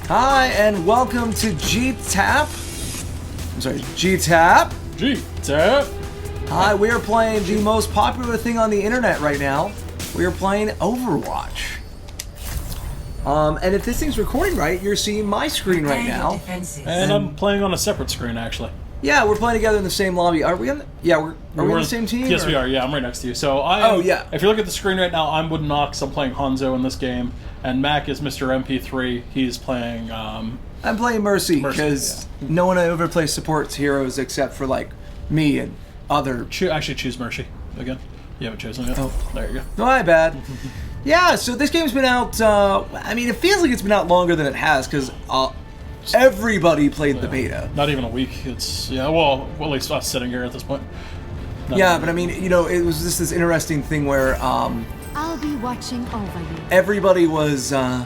Hi, and welcome to GTAAP. I'm sorry, GTAAP. GTAAP. Hi, we are playing the most popular thing on the internet right now. We are playing Overwatch. And if this thing's recording right, you're seeing my screen right now. And I'm playing on a separate screen, actually. Yeah, we're playing together in the same lobby. Are we on the, yeah, are we on the same team? Yes, we are. Yeah, I'm right next to you. So yeah. If you look at the screen right now, I'm Wooden Ox. I'm playing Hanzo in this game, and Mac is Mr. MP3. He's playing. I'm playing Mercy because no one ever plays supports heroes except for like me and other. Actually, choose Mercy again. You haven't chosen yet. Oh, there you go. No, my bad. Yeah, so this game's been out. I mean, it feels like it's been out longer than it has because. Everybody played the beta. Not even a week. It's well, at least us sitting here at this point. But I mean, you know, it was just this interesting thing where I'll be watching over you. Everybody was, I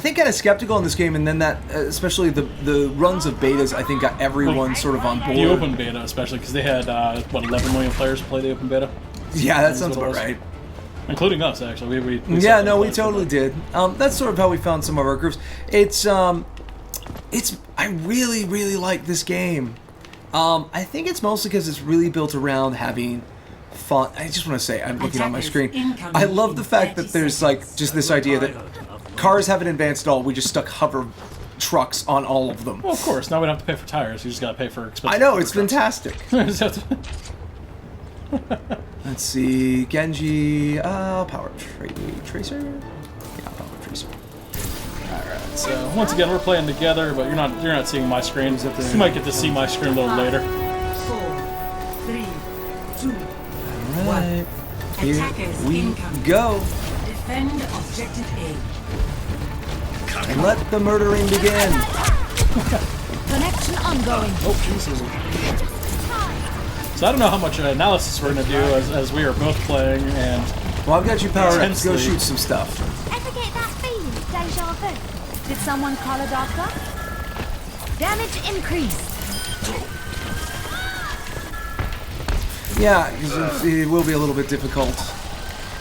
think, kind of skeptical in this game, and then that, especially the runs of betas, I think got everyone sort of on board. The open beta, especially because they had 11 million players play the open beta. Yeah, that sounds about right. Including us, actually. We we totally did. That's sort of how we found some of our groups. I really, really like this game. I think it's mostly because it's really built around having fun. I just want to say, I'm looking on my screen. I love the fact that there's like just this idea that cars haven't advanced at all. We just stuck hover trucks on all of them. Well, of course. Now we don't have to pay for tires. You just got to pay for expensive. I know, it's trucks. fantastic. Let's see, Genji, Power Tracer? Yeah, Power Tracer. Alright, so once again we're playing together, but you're not seeing my screen. You might get to see my screen a little later. 4, 3, 2, Alright, here we go. defend objective A. And let the murdering begin. Connection ongoing. Oh, Jesus. So I don't know how much analysis we're going to do as we are both playing, and... Well, I've got you powered up. Let's go shoot some stuff. Ever get that feeling, deja vu? Did someone call a doctor? Damage increased. Yeah, because it will be a little bit difficult.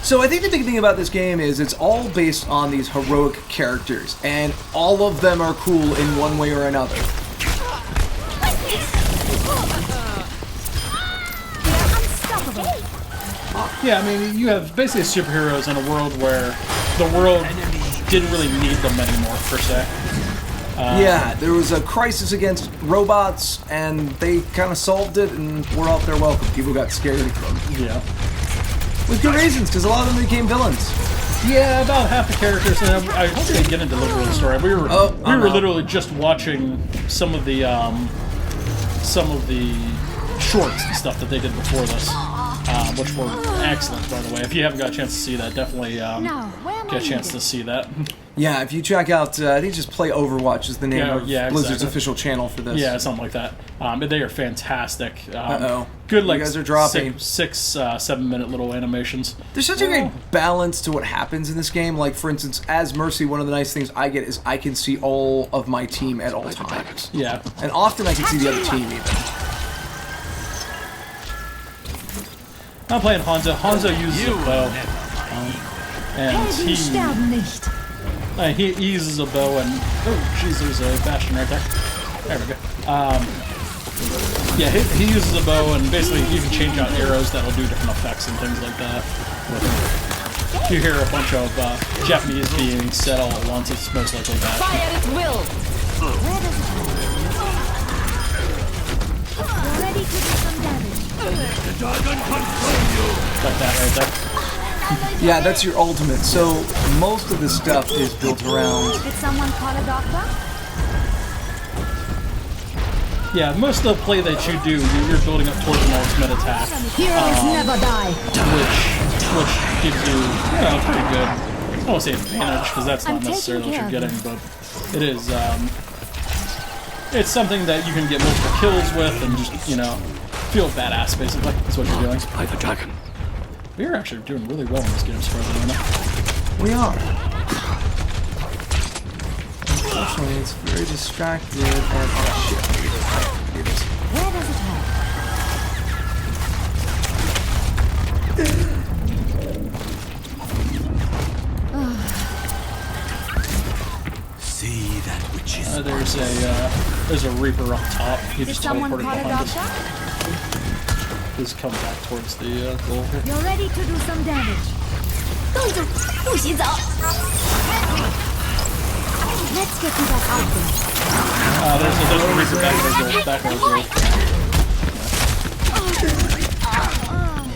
So I think the big thing about this game is it's all based on these heroic characters, and all of them are cool in one way or another. Yeah, I mean, you have basically superheroes in a world where the world didn't really need them anymore, per se. Yeah, there was a crisis against robots, and they kind of solved it, and we're off their welcome. People got scared. Yeah. With good reasons, because a lot of them became villains. Yeah, about half the characters, and I hope they get into the real story. We were literally just watching some of the shorts and stuff that they did before this, which were excellent, by the way. If you haven't got a chance to see that, definitely get a chance to see that. Yeah, if you check out, I think just Play Overwatch is the name of Blizzard's official channel for this. Yeah, something like that. But they are fantastic. Good, like, you guys are dropping 6-7 minute little animations. There's such a great balance to what happens in this game. Like, for instance, as Mercy, one of the nice things I get is I can see all of my team at all times. Yeah. And often I can see the other team even. I'm playing Hanzo. Hanzo uses a bow. And he uses a bow and... Oh, jeez, there's a Bastion right there. There we go. Yeah, he uses a bow, and basically you can change out arrows that'll do different effects and things like that. If you hear a bunch of Japanese being said all at once, it's most likely Bastion. Fire at will. Ready to do some damage. Like that right there. Yeah, that's your ultimate. So most of the stuff is built around... Did someone call a doctor? Yeah, most of the play that you do, you're building up towards an ultimate attack. Heroes never die. Which gives you, pretty good, I don't want to say advantage, because that's not necessarily what you're getting, but it is, it's something that you can get multiple kills with and just, feel badass, basically. That's what you're doing. Play the dragon. We're actually doing really well in this game, as far as I know. We are. Unfortunately, it's very distracted and... Oh, shit. Where does it hurt? There's a Reaper up top. He Did just someone teleported call a behind us. doctor? He's come back towards the goal here. You're ready to do some damage. Let's get you back out there. There's a Reaper back there goal.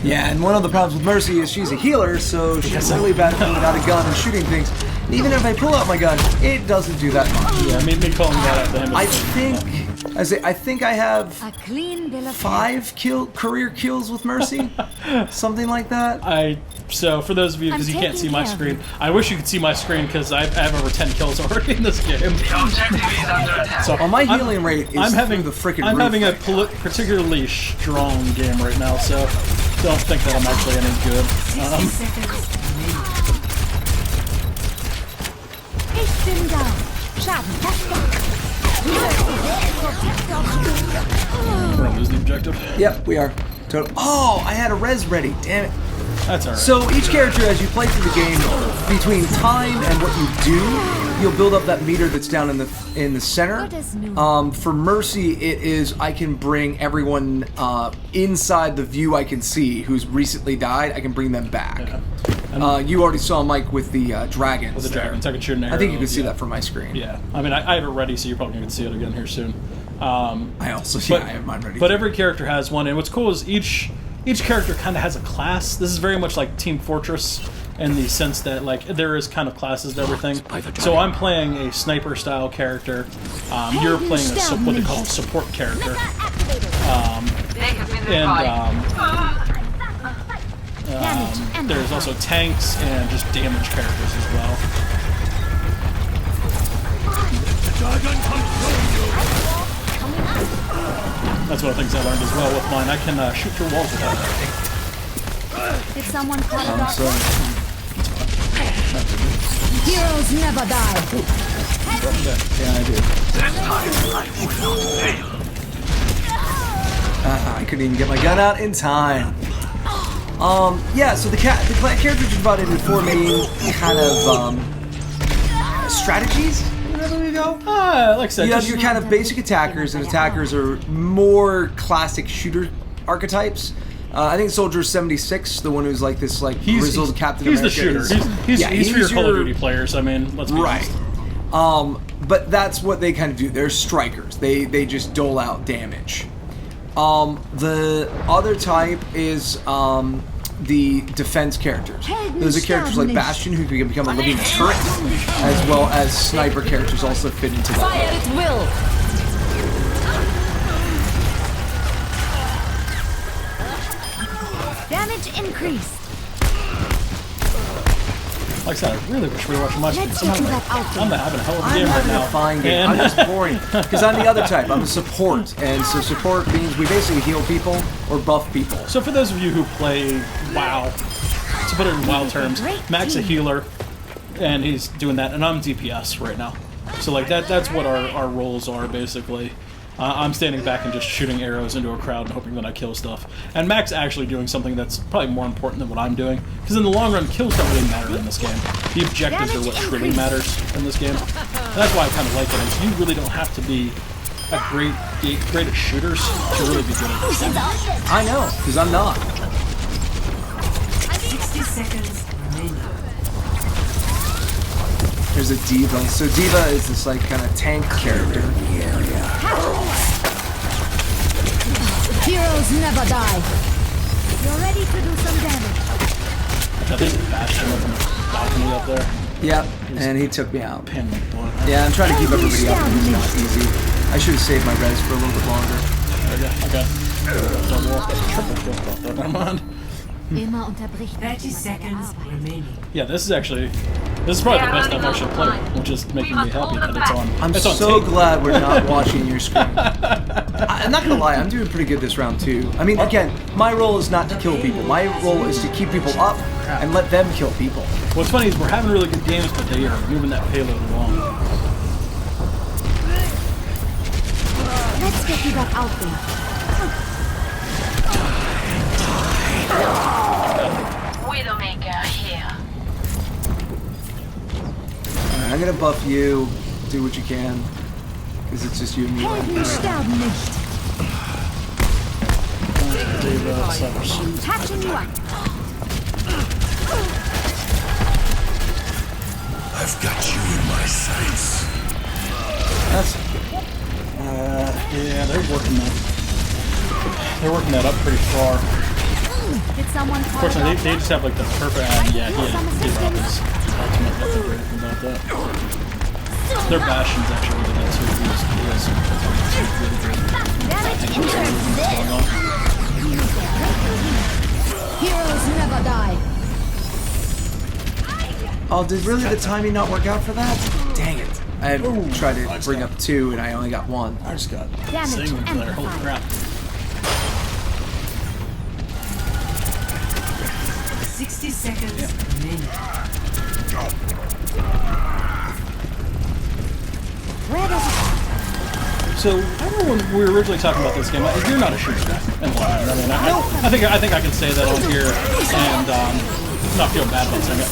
Yeah, and one of the problems with Mercy is she's a healer, so she's really bad at pulling out a gun and shooting things. And even if I pull out my gun, it doesn't do that much. Yeah, me calling that out to him. I think I have A clean bill of 5 career kills with Mercy, something like that. So for those of you, because you can't see my screen, I wish you could see my screen because I have over 10 kills already in this game. So my healing rate is I'm having the freaking I'm roof having a right now. particularly strong game right now, so don't think that I'm actually any good. 60 seconds remaining. Ich bin da. Schaden verstärkt. We're gonna lose the objective. Yep, we are. Oh, I had a res ready. Damn it. That's alright. So each character, as you play through the game, between time and what you do, you'll build up that meter that's down in the center. For Mercy, it is I can bring everyone inside the view I can see who's recently died. I can bring them back. Yeah. You already saw Mike with the dragons. With the dragons, I can shoot an arrow. I think you can see that from my screen. Yeah, I mean, I have it ready, so you're probably going to see it again here soon. I also I have mine ready. But every character has one, and what's cool is each character kind of has a class. This is very much like Team Fortress in the sense that like there is kind of classes to everything. So I'm playing a sniper style character. You're playing what they call a support character. There's also tanks and just damage characters as well. That's one of the things I learned as well with mine. I can shoot through walls with that. Did someone call a doctor? So, Heroes never die. yeah, I do. I couldn't even get my gun out in time. Yeah, so the characters are divided into 4 main kind of strategies. Wherever we go. Like I said, You have your kind of basic attackers, and attackers are more classic shooter archetypes. I think Soldier 76, the one who's like this, like grizzled Captain He's America. the shooter. He's for your Call of Duty players. I mean, let's be honest. But that's what they kind of do. They're strikers. They just dole out damage. The other type is the defense characters. Those are characters like Bastion, who can become a living turret, as well as sniper characters also fit into that. Fire at will. Damage increased. Like I said, I really wish we were watching my screen. Let's get you back out there. I'm having a hell of a I'm game right having now. a fine game. I'm just boring. Because I'm the other type. I'm a support. And so support means we basically heal people or buff people. So for those of you who play WoW, to put it in WoW terms, Mac's a healer, and he's doing that, and I'm DPS right now. So like that's what our roles are basically. I'm standing back and just shooting arrows into a crowd and hoping that I kill stuff. And Mac's actually doing something that's probably more important than what I'm doing, because in the long run, kills don't really matter in this game. The objectives are what truly matters in this game. And that's why I kind of like it. Is you really don't have to be a great at shooters to really be good at this game. I know, because I'm not. 60 seconds remaining. There's a Diva. So Diva is this like kind of tank character. Heroes never die. You're ready to do some damage. I think it's Bastion up on the balcony up there. Yep, and he took me out. Pan my blood. Yeah, I'm trying to keep everybody up, and it's not easy. I should have saved my res for a little bit longer. Okay. Double, triple kill. Never mind. Immer unterbricht. 30 seconds remaining. Yeah, this is probably the best I've actually played, which is making me happy that it's on. I'm it's on so tape. glad we're not watching your screen. I'm not gonna lie, I'm doing pretty good this round too. I mean, again, my role is not to kill people. My role is to keep people up and let them kill people. What's funny is we're having really good games, but they are moving that payload along. Let's get you back out there. Widowmaker here. Alright, I'm gonna buff you. Do what you can. Because it's just you and me. Helden sterben nicht. Patching you up. I've got you in my sights. That's yeah, they're working that. They're working that up pretty far. Did someone call Unfortunately, a they doctor? just have like the perfect. Yeah, he had his ultimate. That's a great thing about that. Their Bastion's actually really good too. He has some really great Damage incurred. going on. Heroes never die. oh, did really the timing not work out for that? Dang it! I had tried to bring up 2 and I only got 1. I just got Damage singing there. Holy amplified. crap! 60 seconds remaining. Where does it So I remember when we were originally talking about this game. You're not a shooter guy, and I mean, I think I can say that on here and not feel bad about saying it.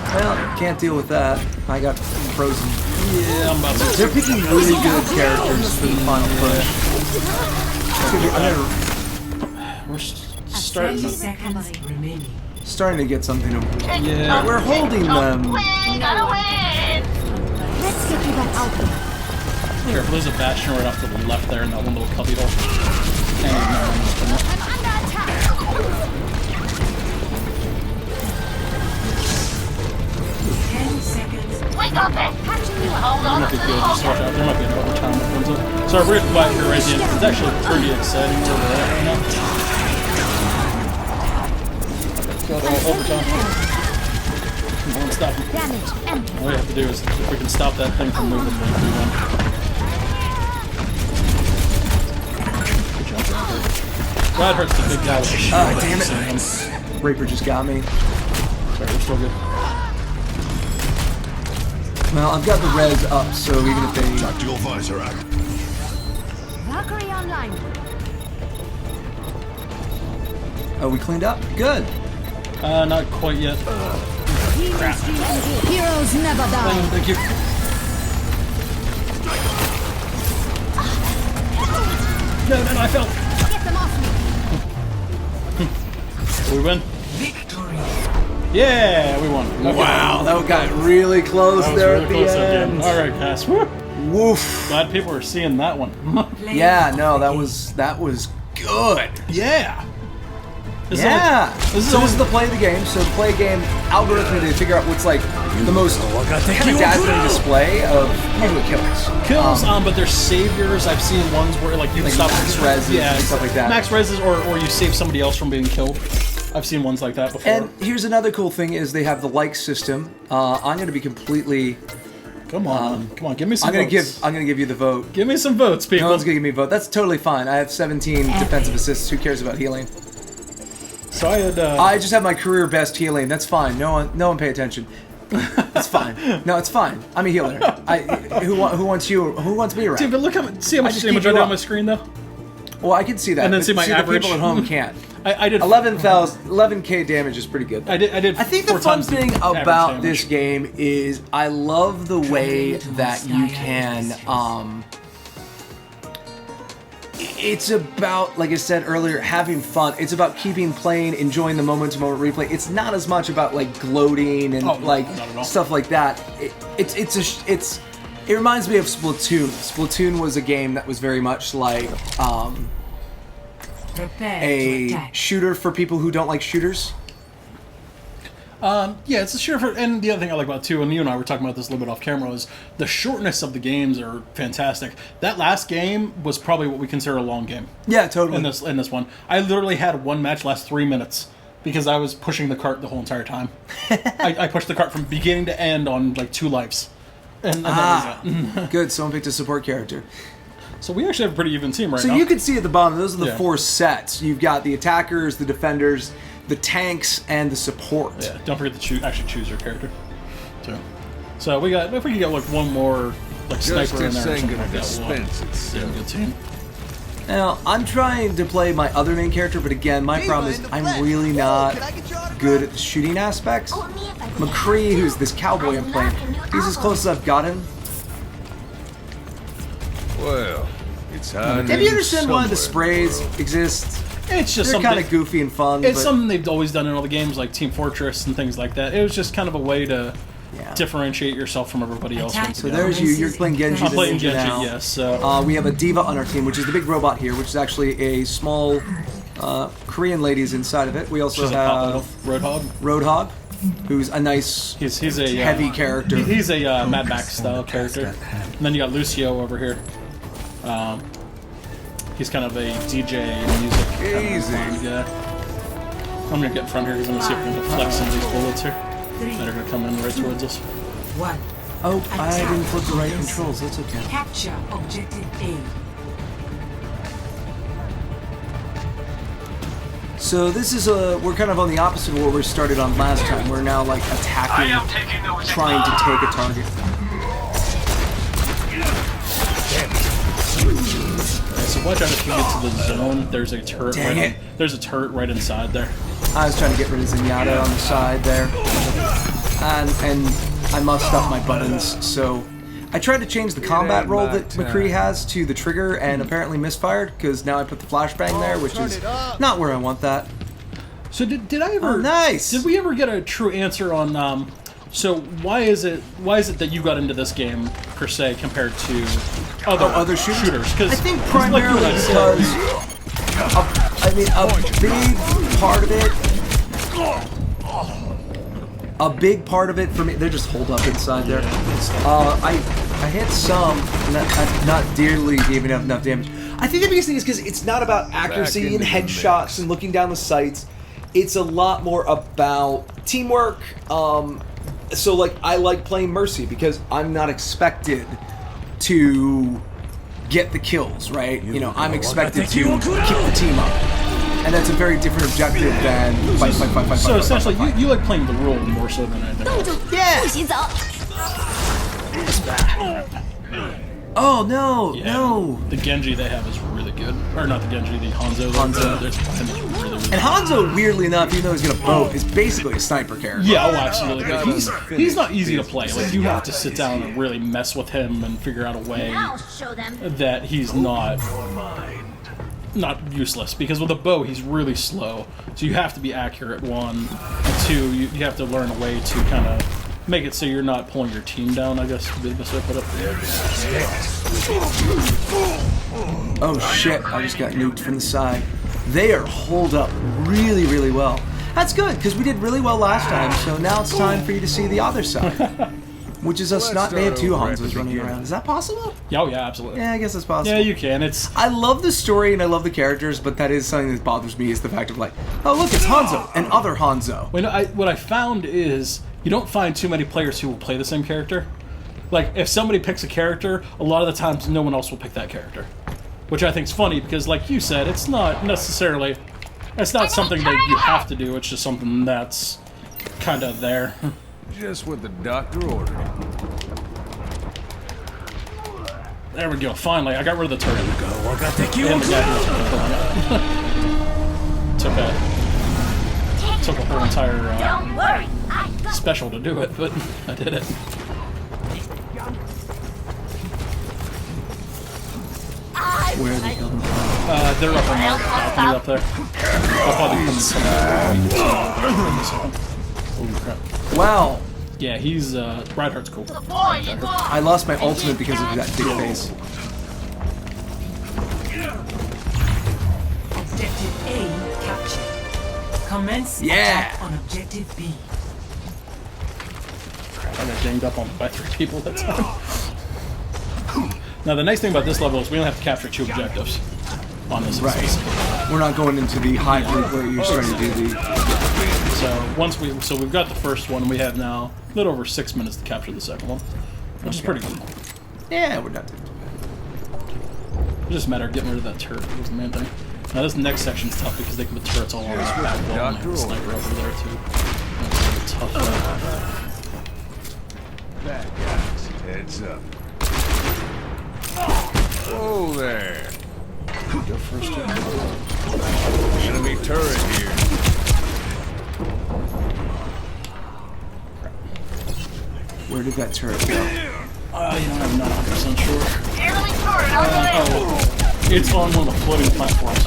Well, can't deal with that. I got frozen. Yeah, I'm about to. They're picking really good characters for the final push. It's gonna be, We're 30 starting. seconds remaining. starting to get something to. Yeah. We're holding them. Gotta win! let's get you back out there. Careful, there's a Bastion right off to the left there in that one little cubby hole. And I'm under attack. 10 seconds. We got this! Patching you up. Hold on might to be the good. Just watch out. There might be an overtime that comes up. So we're going to buy your Radiant. It's actually pretty exciting where we're at right now. Got all overtime. Come on, stop him. Damage amplified. All we have to do is, if we can stop that thing from moving, then we win. Good job, Robert. That hurts the big guy with the shield. Oh, damn Seeing him. it. Reaper just got me. Sorry, we're still good. Well, I've got the res up, so even if they. Tactical visor out. Valkyrie online. Oh, we cleaned up? Good. Not quite yet. Heroes never die. Thank you. No, I fell. Get them off me. We win? Victory. Yeah, we won. Okay. Wow, that got really close That was there really at the close at the end. end. All right, guys. Woo. Woof. Glad people are seeing that one. Yeah, no, that was good. Yeah. This Yeah. Is So this is the play of the game. So to play a game algorithmically to figure out what's like the most kind of dazzling display of usually kills. kills, but they're saviors. I've seen ones where like you can Like stop max reses and stuff like that. Max reses, or you save somebody else from being killed. I've seen ones like that before. And here's another cool thing: is they have the like system. I'm going to be completely. Come on, give me some. I'm going to votes. give you the vote. Give me some votes, people. No one's going to give me a vote. That's totally fine. I have 17 defensive assists. Who cares about healing? So I had. I just have my career best healing. That's fine. No one pay attention. It's fine. No, it's fine. I'm a healer. Who wants you? Who wants me around? Dude, but see how much just damage keep I you did up. on my screen, though. Well, I can see that. And then but see my the average. people at home can't. I did 11K damage is pretty good. I did. I think the 4 fun times the thing average about damage. this game is I love the way that you can. It's about, like I said earlier, having fun. It's about keeping playing, enjoying the moment-to-moment replay. It's not as much about like gloating and not at all. stuff like that. It reminds me of Splatoon. Splatoon was a game that was very much like Prepare to a attack. shooter for people who don't like shooters. Yeah, it's a shooter. And the other thing I like about it too, and you and I were talking about this a little bit off camera, is the shortness of the games are fantastic. That last game was probably what we consider a long game. Yeah, totally. In this one, I literally had one match last 3 minutes because I was pushing the cart the whole entire time. I pushed the cart from beginning to end on like 2 lives, and that was it. Good, someone picked a support character. So we actually have a pretty even team right So now. you can see at the bottom, those are the Yeah. 4 sets. You've got the attackers, the defenders, the tanks, and the support. Yeah, don't forget to choose your character. Too. So we got, if we can get like one more like sniper in there or something like that, we'll have a good team. Now, I'm trying to play my other main character, but again, my problem is I'm really not good at the shooting aspects. McCree, who's this cowboy I'm playing, he's as close as I've gotten. Well, it's hard. Have you understand why the sprays exist? It's just They're something. kind of goofy and fun. It's but something they've always done in all the games, like Team Fortress and things like that. It was just kind of a way to yeah. differentiate yourself from everybody else. Attack. So there's you. You're playing Genji. I'm playing the Genji, ninja now. yes. So We have a diva on our team, which is the big robot here, which is actually a small Korean lady's inside of it. We also she's a pop have Roadhog. Roadhog, who's a nice He's a heavy character. He's a Mad Max style character. And then you got Lucio over here. He's kind of a DJ music Easy. kind of guy. I'm gonna get in front here because I'm gonna see if we can deflect some of these bullets here that are gonna come in right towards us. 1. Oh, I didn't put the right controls. That's okay. Capture objective A. So this is we're kind of on the opposite of what we started on last time. We're now like attacking, trying to take a target. So watch out if you get to the zone. There's a turret. Dang it. There's a turret right inside there. I was trying to get rid of Zenyatta on the side there, and I mussed up my buttons. So I tried to change the combat roll that McCree has to the trigger, and apparently misfired because now I put the flashbang there, which is not where I want that. So did I ever? Oh, nice. Did we ever get a true answer on? So why is it that you got into this game per se compared to other shooters? I think primarily because I mean a big part of it for me. They're just holed up inside there. I hit some, not dearly giving up enough damage. I think the biggest thing is because it's not about accuracy and headshots and looking down the sights. It's a lot more about teamwork. So like I like playing Mercy because I'm not expected to get the kills, right? You know, I'm expected to keep the team up. And that's a very different objective than fight. So essentially, you like playing the role more so than anything else. Yeah! Oh, no, Yeah, no. The Genji they have is really good. Or not the Genji, the Hanzo. Hanzo. There's really And Hanzo, weirdly enough, even though he's got a bow, is basically a sniper character. Yeah, oh, absolutely. But he's not easy to play. Like, you have to sit down and really mess with him and figure out a way I'll show them. that he's not useless. Because with a bow, he's really slow. So you have to be accurate, one. And two, you have to learn a way to kind of make it so you're not pulling your team down, I guess would be the best way to put it. Oh shit, I just got nuked from the side. They are holed up really, really well. That's good, because we did really well last time, so now it's time for you to see the other side. Which is us not, they have two Hanzos running around. Is that possible? Yeah, oh yeah, absolutely. Yeah, I guess it's possible. Yeah, you can. I love the story and I love the characters, but that is something that bothers me, is the fact of like, oh look, it's Hanzo, and other Hanzo. What I found is, you don't find too many players who will play the same character. Like, if somebody picks a character, a lot of the times no one else will pick that character. Which I think is funny, because like you said, it's not necessarily... It's not something that you have to do, it's just something that's kind of there. Just what the doctor ordered. There we go, finally, I got rid of the turret. I got the And the guy who was took a whole entire Don't worry. I got special to do it, but I did it. Where are they coming from? They're up on the balcony up there. I'll probably come Holy crap. Wow, Yeah, he's, Reinhardt's cool. I lost my ultimate because of that big face. Objective A captured. Commence attack on objective B. I got ganged up on by 3 people that time. Now, the nice thing about this level is we only have to capture 2 objectives on this. Right. We're not going into the hybrid where you're starting to do the... So we've got the first one, and we have now a little over 6 minutes to capture the second one, which is pretty good. Yeah, we're not doing too It's just a matter of getting rid of that turret. Was the main thing. Now this next section's tough because they can put turrets all on this back wall, and I have a sniper over there too. That's tough. Bad guys. Heads up. Whoa there. Go first. Enemy turret here. Where did that turret go? I'm not 100% sure. Enemy turret on the way. Oh, it's on one of the floating platforms.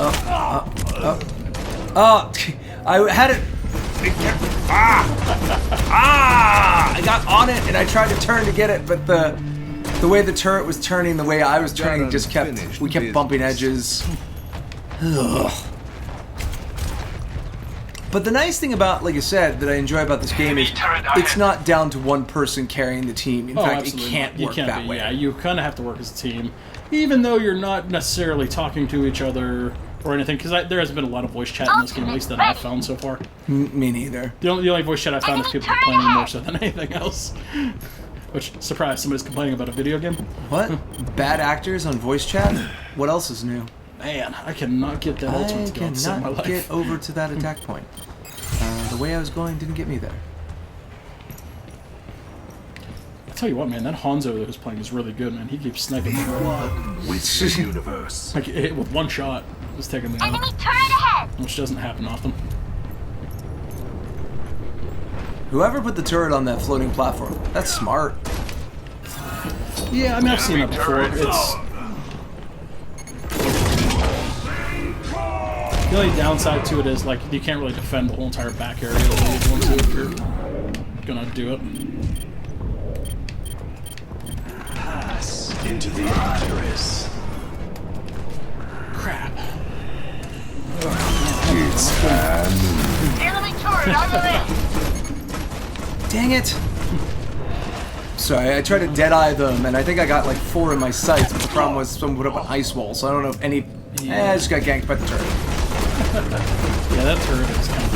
I had it. I got on it and I tried to turn to get it, but the way the turret was turning, the way I was turning, just we kept bumping edges. Ugh. But the nice thing about, like I said, that I enjoy about this game is it's not down to one person carrying the team. In fact, it can't work that way. Yeah, you kind of have to work as a team, even though you're not necessarily talking to each other or anything, because there hasn't been a lot of voice chat in this game, at least that I've found so far. Me neither. The only voice chat I've found is people complaining more so than anything else. Which, surprise, somebody's complaining about a video game. What? Bad actors on voice chat? What else is new? Man, I cannot get that ultimate to go and save my life. I cannot get over to that attack point. The way I was going didn't get me there. I'll tell you what, man, that Hanzo who's playing is really good, man. He keeps sniping me. With the universe. Like, with one shot, just taking me out. Enemy turret ahead. Which doesn't happen often. Whoever put the turret on that floating platform, that's smart. Yeah, I mean, I've seen that before. It's... The only downside to it is, like, you can't really defend the whole entire back area the way you want to if you're gonna do it. Pass into the Iris. Crap. It's time. Enemy turret on the way. Dang it! Sorry, I tried to deadeye them, and I think I got like 4 in my sights, but the problem was someone put up an ice wall, so I don't know if any... I just got ganked by the turret. Yeah, that turret is kind of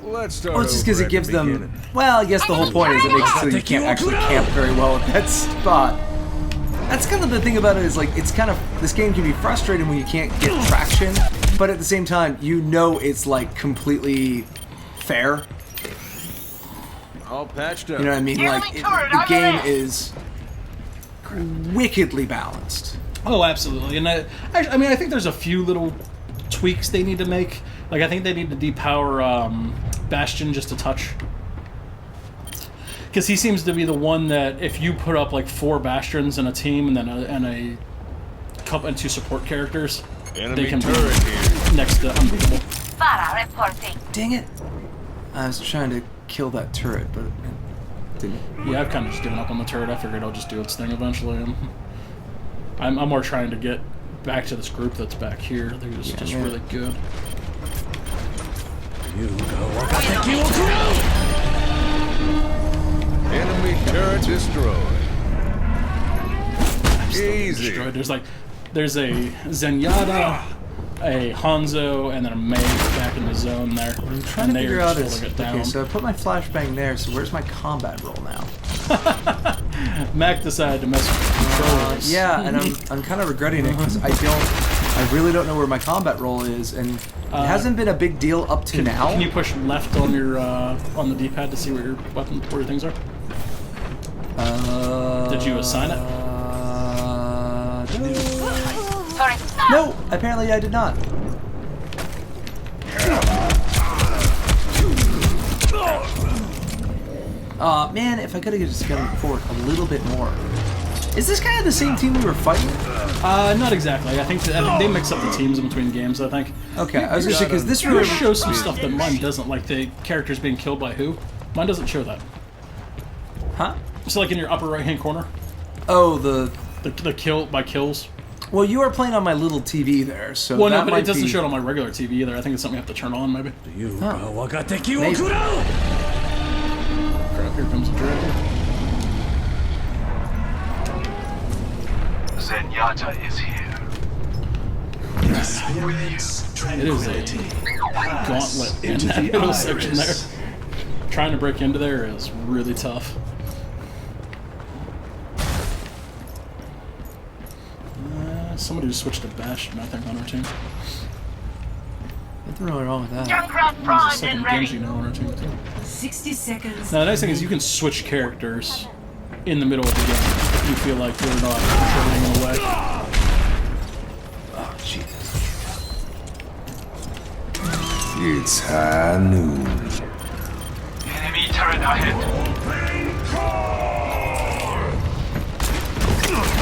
good, Let's start. Well, it's just because it gives them... Well, I guess the whole point is it makes it so you can't actually camp very well at that spot. That's kind of the thing about it is, like, it's kind of... This game can be frustrating when you can't get traction, but at the same time, you know it's, like, completely fair. All patched up. You know what I mean? Like, the game is wickedly balanced. Oh, absolutely. And I mean, I think there's a few little tweaks they need to make. Like, I think they need to depower Bastion just a touch. Because he seems to be the one that, if you put up, like, 4 Bastions in a team and then a couple and 2 support characters, they can be next to unbeatable. Para reporting. Dang it! I was trying to kill that turret, but it didn't. Yeah, I've kind of just given up on the turret. I figured it'll just do its thing eventually. And I'm more trying to get back to this group that's back here. They're just really good. Enemy turret destroyed. Easy. Destroyed. There's a Zenyatta, a Hanzo, and then a Mei back in the zone there. I'm trying to figure out this. Okay, so I put my flashbang there, so where's my combat roll now? Mac decided to mess with the controls. Yeah, and I'm kind of regretting it because I really don't know where my combat roll is, and it hasn't been a big deal up to now. Can you push left on your on the D-pad to see where your things are? Did you assign it? No, apparently I did not. Man, if I could have just gone forward a little bit more. Is this kind of the same team we were fighting? Not exactly. I think they mix up the teams in between games, I think. Okay, I was gonna say, because this really shows some stuff that mine doesn't, like the characters being killed by who. Mine doesn't show that. Huh? So like in your upper right-hand corner. Oh, the kill by kills. Well, you are playing on my little TV there, so well, that no, but might it doesn't be... show it on my regular TV either. I think it's something you have to turn on, maybe. Maybe. Crap, here comes the dragon. Zenyatta is here. It is a gauntlet in that middle section there. Trying to break into there is really tough. Somebody just switched to Bastion, I think, on our team. Nothing really wrong with that. Junkrat There's a primed second and ready. Genji now on our team, too. 60 seconds. Now, the nice thing is you can switch characters in the middle of the game if you feel like you're not controlling in a way. Oh, Jesus. It's high noon. Enemy turret ahead.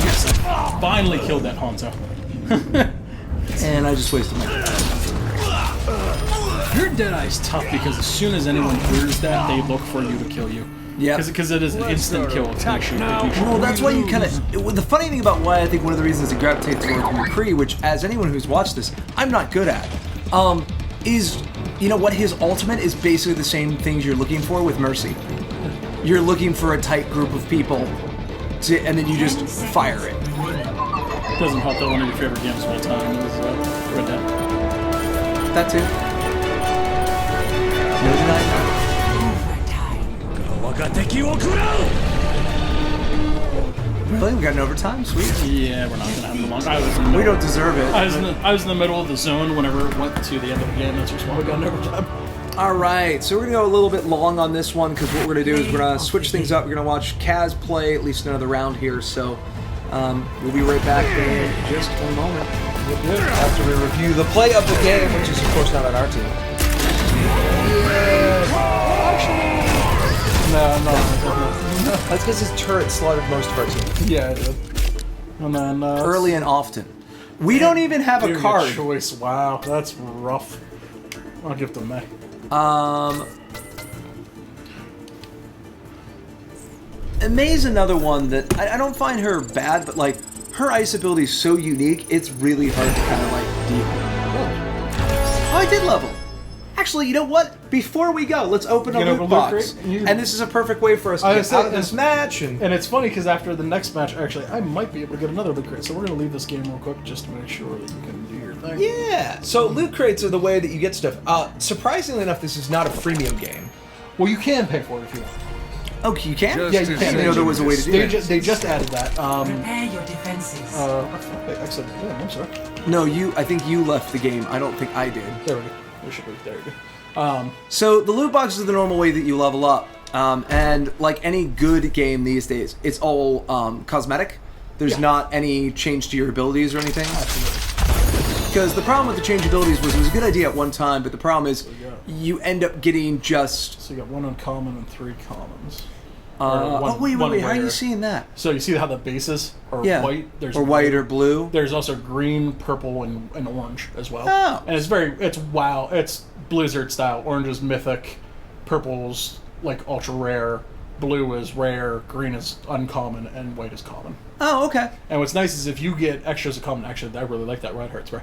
Yes, I finally killed that Hanzo. And I just wasted my... Your Deadeye's tough because as soon as anyone hears that, they look for you to kill you. Yeah. Because it is an instant kill. It's actually Well, that's why you kind of... The funny thing about why I think one of the reasons it gravitates towards McCree, which, as anyone who's watched this, I'm not good at, is, you know what, his ultimate is basically the same things you're looking for with Mercy. You're looking for a tight group of people, and then you just fire it. Doesn't help that one of your favorite games of all time is Red Dead. That too. No denying. Really? We got an overtime? Sweet. Yeah, we're not gonna have the long. We don't deserve it. I was in the middle of the zone whenever it went to the end of the game. That's just why we got an overtime. Alright, so we're going to go a little bit long on this one because what we're going to do is we're going to switch things up. We're going to watch Kaz play at least another round here, so we'll be right back in just a moment. After we review the play of the game, which is of course not on our team. No. That's because his turret slaughtered most of our team. Yeah, it did. And then early and often. We don't even have a card. Choice. Wow, that's rough. I'll give them that. May's another one that I don't find her bad, but like her ice ability is so unique, it's really hard to kind of like deal with. Oh, I did level. Actually, you know what? Before we go, let's open a loot box. And this is a perfect way for us to get out of this match. And it's funny because after the next match, actually, I might be able to get another loot crate. So we're going to leave this game real quick just to make sure that you can do your thing. Yeah. So loot crates are the way that you get stuff. Surprisingly enough, this is not a freemium game. Well, you can pay for it if you want. Oh, you can? Just yeah, you can. I didn't know there was a way to do it. They just added that. Prepare your defenses. I said, yeah, I'm sorry. No, I think you left the game. I don't think I did. There we go. There we go. So the loot box is the normal way that you level up, and like any good game these days, it's all cosmetic. There's not any change to your abilities or anything. Absolutely. Because the problem with the change abilities was it was a good idea at one time, but the problem is you end up getting just... So you got one uncommon and three commons. Wait, how are you seeing that? So you see how the bases are white? There's white or blue. There's also green, purple, and orange as well. Oh. And it's Blizzard style. Orange is mythic, purple's like ultra rare, blue is rare, green is uncommon, and white is common. Oh, okay. And what's nice is if you get extras of common, actually I really like that red heart spray.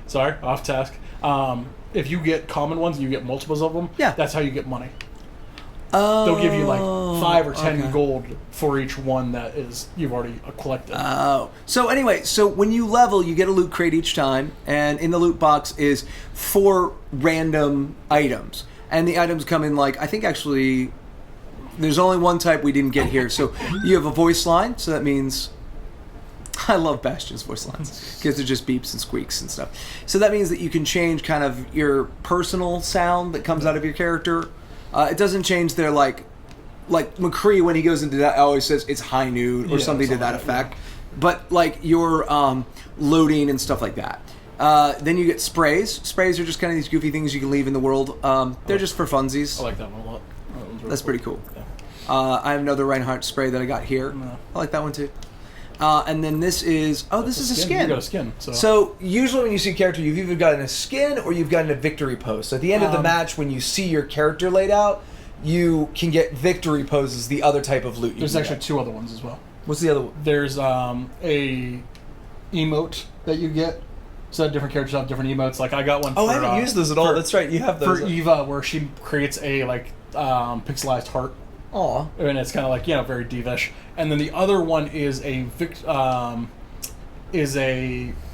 Sorry, off task. If you get common ones and you get multiples of them, that's how you get money. Oh, they'll give you like 5 or 10 gold for each one that is you've already collected. Oh. So anyway, when you level, you get a loot crate each time, and in the loot box is 4 random items. And the items come in like, I think actually, there's only one type we didn't get here. So you have a voice line, so that means... I love Bastion's voice lines because they're just beeps and squeaks and stuff. So that means that you can change kind of your personal sound that comes out of your character. It doesn't change their like McCree when he goes into that always says it's high nude or something to that effect. But like your loading and stuff like that. Then you get sprays. Sprays are just kind of these goofy things you can leave in the world. They're just for funsies. I like that one a lot. That's pretty cool. Yeah. I have another Reinhardt spray that I got here. I like that one too. And then this is... Oh, this is a skin. You got a skin. So usually when you see a character, you've either gotten a skin or you've gotten a victory pose. So at the end of the match, when you see your character laid out, you can get victory poses, the other type of loot. There's actually 2 other ones as well. What's the other one? There's a emote that you get. So different characters have different emotes. Like I got one. I haven't used those at all. That's right. You have those for Eva, where she creates a pixelized heart. Aw. And it's kind of like very divish. And then the other one is a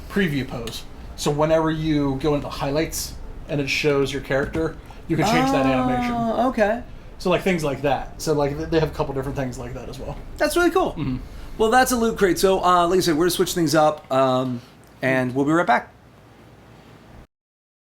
preview pose. So whenever you go into highlights and it shows your character, you can change that animation. Okay. So like things like that. So like they have a couple different things like that as well. That's really cool. Mm-hmm. Well, that's a loot crate. So like I said, we're gonna switch things up, and we'll be right back.